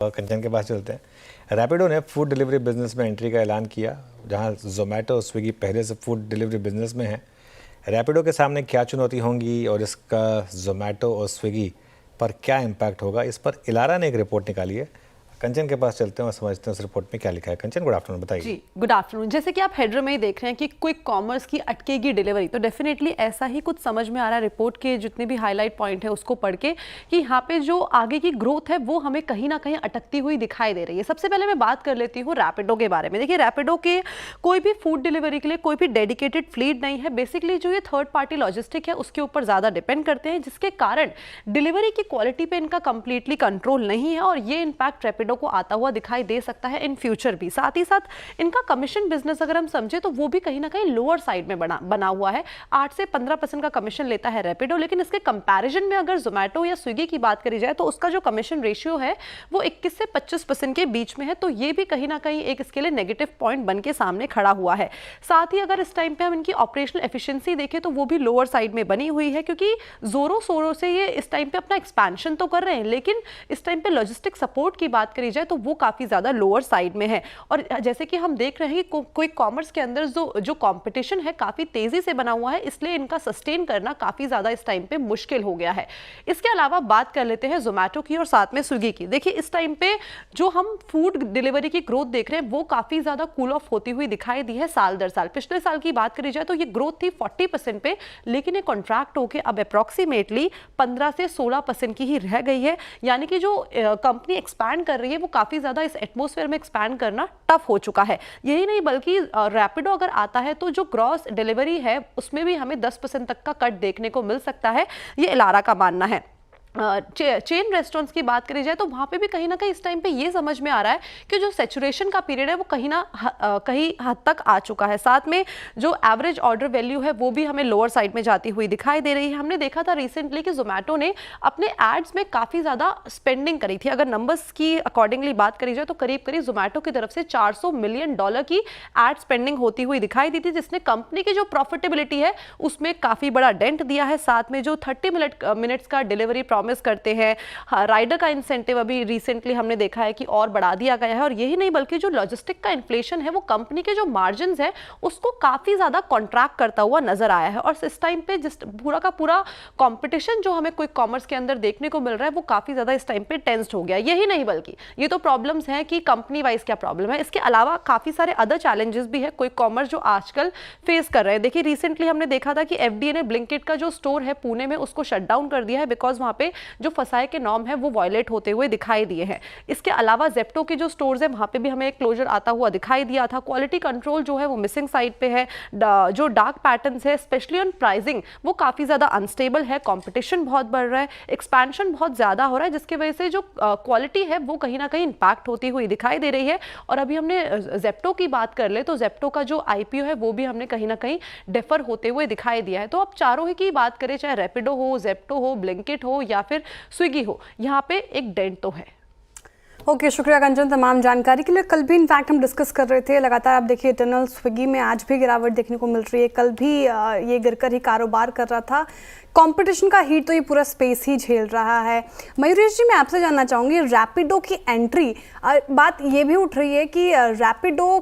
कंचन के पास चलते हैं। रैपिडो ने फूड डिलीवरी बिजनेस में एंट्री का ऐलान किया, जहां जोमेटो और स्विगी पहले से फूड डिलीवरी बिजनेस में है। रैपिडो के सामने क्या चुनौती होंगी और इसका जोमेटो और स्विगी पर क्या इम्पैक्ट होगा, इस पर इलारा ने एक रिपोर्ट निकाली है। कंचन के पास चलते हैं और समझते हैं उस रिपोर्ट में क्या लिखा है। कंचन, गुड आफ्टरनून, बताइए। जी, गुड आफ्टरनून। जैसे कि आप हेडर में ही देख रहे हैं कि क्विक कॉमर्स की अटकेगी डिलीवरी, तो डेफिनेटली ऐसा ही कुछ समझ में आ रहा है रिपोर्ट के जितने भी हाईलाइट पॉइंट है उसको पढ़ के, कि यहाँ पे जो आगे की ग्रोथ है वो हमें कहीं ना कहीं अटकती हुई दिखाई दे रही है। सबसे पहले मैं बात कर लेती हूँ रैपिडो के बारे में। देखिए, रैपिडो के कोई भी फूड डिलीवरी के लिए कोई भी डेडिकेटेड फ्लीट नहीं है। बेसिकली जो ये थर्ड पार्टी लॉजिस्टिक है उसके ऊपर ज़्यादा डिपेंड करते हैं, जिसके कारण डिलीवरी की क्वालिटी पे इनका कंप्लीटली कंट्रोल नहीं है और ये इम्पैक्ट रैपिडो को आता हुआ दिखाई दे सकता है इन फ्यूचर भी। साथ ही साथ इनका कमीशन बिजनेस अगर हम समझे तो वो भी कहीं ना कहीं लोअर साइड में बना हुआ है। 8 से 15% का कमीशन लेता है रैपिडो, लेकिन इसके कंपैरिजन में अगर जोमेटो या स्विगी की बात करी जाए तो उसका जो कमीशन रेशियो है वो 21 से 25% के बीच में है। तो ये भी कहीं ना कहीं एक इसके लिए नेगेटिव पॉइंट बन के सामने खड़ा हुआ है। साथ ही अगर इस टाइम पे हम इनकी ऑपरेशनल एफिशिएंसी देखें तो वो भी लोअर साइड में बनी हुई है, क्योंकि जोरों शोरों से ये इस टाइम पे अपना एक्सपेंशन तो कर रहे हैं, लेकिन इस टाइम पे लॉजिस्टिक सपोर्ट की बात करी जाए तो वो काफी ज्यादा लोअर साइड में है। और जैसे कि हम देख रहे हैं कि क्विक कॉमर्स के अंदर जो कंपटीशन है काफी तेजी से बना हुआ है, इसलिए इनका सस्टेन करना काफी ज्यादा इस टाइम पे मुश्किल हो गया है। इसके अलावा बात कर लेते हैं जोमेटो की और साथ में स्विगी की। देखिए, इस टाइम पे जो हम फूड डिलीवरी की ग्रोथ देख रहे हैं वो काफी ज्यादा कूल ऑफ होती हुई दिखाई दी है साल दर साल। पिछले साल की बात करी जाए तो ये ग्रोथ थी 40% पे, लेकिन ये कॉन्ट्रैक्ट होकर अब अप्रोक्सीमेटली 15 से 16% की ही रह गई है। यानी कि जो कंपनी एक्सपैंड कर रही है वो काफी ज्यादा इस एटमॉस्फेयर में एक्सपैंड करना टफ हो चुका है। यही नहीं बल्कि रैपिडो अगर आता है तो जो ग्रॉस डिलीवरी है उसमें भी हमें 10% तक का कट देखने को मिल सकता है, ये इलारा का मानना है। चेन रेस्टोरेंट्स की बात करी जाए तो वहाँ पे भी कहीं ना कहीं इस टाइम पे ये समझ में आ रहा है कि जो सैचुरेशन का पीरियड है वो कहीं हद तक आ चुका है। साथ में जो एवरेज ऑर्डर वैल्यू है वो भी हमें लोअर साइड में जाती हुई दिखाई दे रही है। हमने देखा था रिसेंटली कि जोमेटो ने अपने एड्स में काफ़ी ज़्यादा स्पेंडिंग करी थी। अगर नंबर्स की अकॉर्डिंगली बात करी जाए तो करीब करीब जोमेटो की तरफ से $400 मिलियन की एड स्पेंडिंग होती हुई दिखाई दी थी, जिसने कंपनी की जो प्रॉफिटेबिलिटी है उसमें काफ़ी बड़ा डेंट दिया है। साथ में जो 30 मिनट्स का डिलीवरी प्रॉमिस करते हैं, राइडर का इंसेंटिव अभी रिसेंटली हमने देखा है कि और बढ़ा दिया गया है। और यही नहीं बल्कि जो लॉजिस्टिक का इन्फ्लेशन है वो कंपनी के जो मार्जिन्स है उसको काफी ज्यादा कॉन्ट्रैक्ट करता हुआ नजर आया है। और इस टाइम पे जिस पूरा का पूरा कंपटीशन जो हमें क्विक कॉमर्स के अंदर देखने को मिल रहा है वो काफी ज्यादा इस टाइम पे टेंस्ड हो गया। यही नहीं बल्कि ये तो प्रॉब्लम्स हैं कि कंपनी वाइज क्या प्रॉब्लम है, इसके अलावा काफी सारे अदर चैलेंजेस भी है क्विक कॉमर्स जो आजकल फेस कर रहे हैं। देखिए, रिसेंटली हमने देखा था कि एफडीए ने ब्लिंकिट का जो स्टोर है पुणे में उसको शट डाउन कर दिया है, बिकॉज वहां पे जो फसाए के नॉर्म है वो वायलेट होते हुए दिखाई दिए हैं। इसके अलावा जेप्टो के जो स्टोर्स है वहां पे भी हमें एक क्लोजर आता हुआ दिखाई दिया था। क्वालिटी कंट्रोल जो है वो मिसिंग साइड पे है। जो डार्क पैटर्न्स है स्पेशली ऑन प्राइसिंग वो काफी ज्यादा अनस्टेबल है। कंपटीशन बहुत बढ़ रहा है, एक्सपेंशन बहुत ज्यादा हो रहा है, जिसकी वजह से जो क्वालिटी है वो कहीं ना कहीं इंपैक्ट होती हुई दिखाई दे रही है। और अभी हमने जेप्टो की बात कर ले तो जेप्टो का जो आईपीओ है वो भी हमने कहीं ना कहीं डेफर होते हुए दिखाई दिया है। तो अब चारों ही की बात करें, चाहे रैपिडो हो, जेप्टो हो, ब्लिंकिट हो या फिर स्विगी हो, यहाँ पे एक डेंट तो है। ओके, शुक्रिया कंचन तमाम जानकारी के लिए। कल भी इनफैक्ट हम डिस्कस कर रहे थे, लगातार आप देखिए इटर्नल स्विगी में आज भी गिरावट देखने को मिल रही है। कल भी ये गिरकर ही कारोबार कर रहा था। कंपटीशन का हीट तो ये पूरा स्पेस ही झेल रहा है। मयूरेश जी, मैं आपसे जानना चाहूँगी, रैपिडो की एंट्री, बात ये भी उठ रही है कि रैपिडो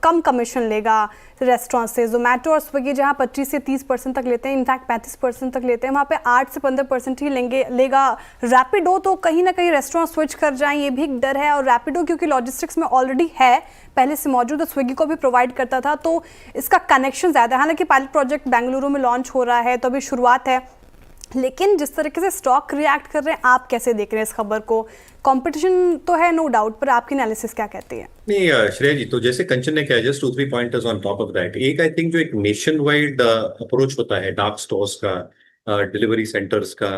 कम कमीशन लेगा रेस्टोरेंट से। जोमेटो और स्विगी जहाँ 25 से 30% तक लेते हैं, इनफैक्ट 35% तक लेते हैं, वहाँ पे 8 से 15% ही लेगा रैपिडो। तो कहीं ना कहीं रेस्टोरेंट स्विच कर जाएं, ये भी एक डर है। और रैपिडो क्योंकि लॉजिस्टिक्स में ऑलरेडी है, पहले से मौजूद है, स्विगी को भी प्रोवाइड करता था, तो इसका कनेक्शन ज़्यादा है। हालांकि पायलट प्रोजेक्ट बेंगलुरु में लॉन्च हो रहा है तो अभी शुरुआत है, लेकिन जिस तरीके से स्टॉक रिएक्ट कर रहे हैं, आप कैसे देख रहे हैं इस खबर को? कंपटीशन तो है नो डाउट, पर आपकी एनालिसिस क्या कहती है? नहीं श्रेया जी, तो जैसे कंचन ने कहा, just 2-3 pointers on top of that. एक, आई थिंक जो एक नेशन वाइड अप्रोच होता है डार्क स्टोर्स का, डिलीवरी सेंटर्स का,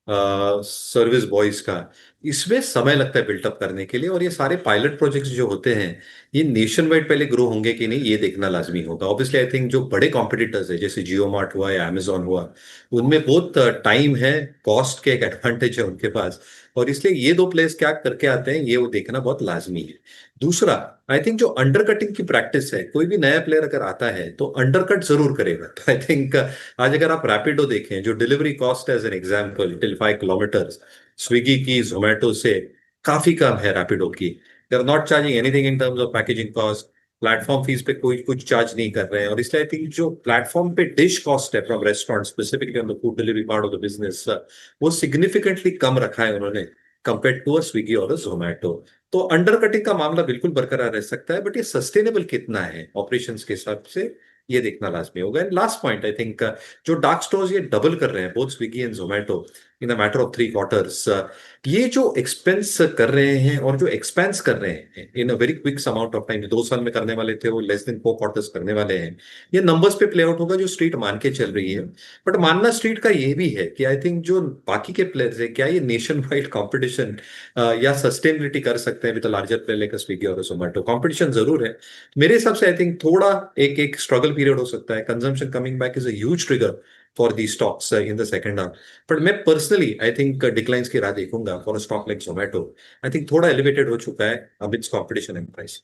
सर्विस बॉयज का, इसमें समय लगता है बिल्टअप करने के लिए। और ये सारे पायलट प्रोजेक्ट्स जो होते हैं ये नेशन वाइड पहले ग्रो होंगे कि नहीं, ये देखना लाजमी होगा। ऑब्वियसली आई थिंक जो बड़े कॉम्पिटिटर्स है जैसे जियो मार्ट हुआ या अमेजोन हुआ, उनमें बहुत टाइम है, कॉस्ट के एक एडवांटेज है उनके पास, और इसलिए ये दो प्लेयर्स क्या करके आते हैं ये वो देखना बहुत लाजमी है। दूसरा, आई थिंक जो अंडरकटिंग की प्रैक्टिस है, कोई भी नया प्लेयर अगर आता है तो अंडरकट जरूर करेगा। तो आई थिंक आज अगर आप रैपिडो देखें, जो delivery cost as an example 5 kilometre Swiggy की जोमेटो से काफी कम है रैपिडो की। They are not charging anything in terms of packaging cost, platform fees पे कोई कुछ चार्ज नहीं कर रहे हैं, और इसलिए आई थिंक जो प्लेटफॉर्म पे डिश कॉस्ट है from restaurant specifically on the food delivery part of the business, वो सिग्निफिकेंटली कम रखा है उन्होंने कंपेयर टू अ स्विगी और अ जोमेटो। तो अंडर कटिंग का मामला बिल्कुल बरकरार रह सकता है, बट ये सस्टेनेबल कितना है ऑपरेशंस के हिसाब से, ये देखना लाजमी होगा। And last point I think, जो डार्क स्टोर्स ये डबल कर रहे हैं both Swiggy and Zomato in the matter of 3 quarters, ये जो एक्सपेंस कर रहे हैं और जो एक्सपेंस कर रहे हैं in a very quick amount of time, 2 साल में करने वाले थे वो लेस देन 4 क्वार्टर्स करने वाले हैं, ये नंबर्स पे प्ले आउट होगा जो स्ट्रीट मान के चल रही है। बट मानना स्ट्रीट का ये भी है कि आई थिंक जो बाकी के प्लेयर्स है, क्या ये नेशन वाइड कॉम्पिटिशन या सस्टेनेबिलिटी कर सकते हैं with larger player like Swiggy और जोमेटो। कॉम्पिटिशन जरूर है मेरे हिसाब से। आई थिंक थोड़ा एक एक स्ट्रगल पीरियड हो सकता है, consumption coming back is a huge trigger for the stocks in the second half. But मैं पर्सनली आई थिंक डिक्लाइंस की राह देखूंगा for a stock like Zomato. I think थोड़ा एलिवेटेड हो चुका है अमिट्स कॉम्पिटिशन एंड प्राइस।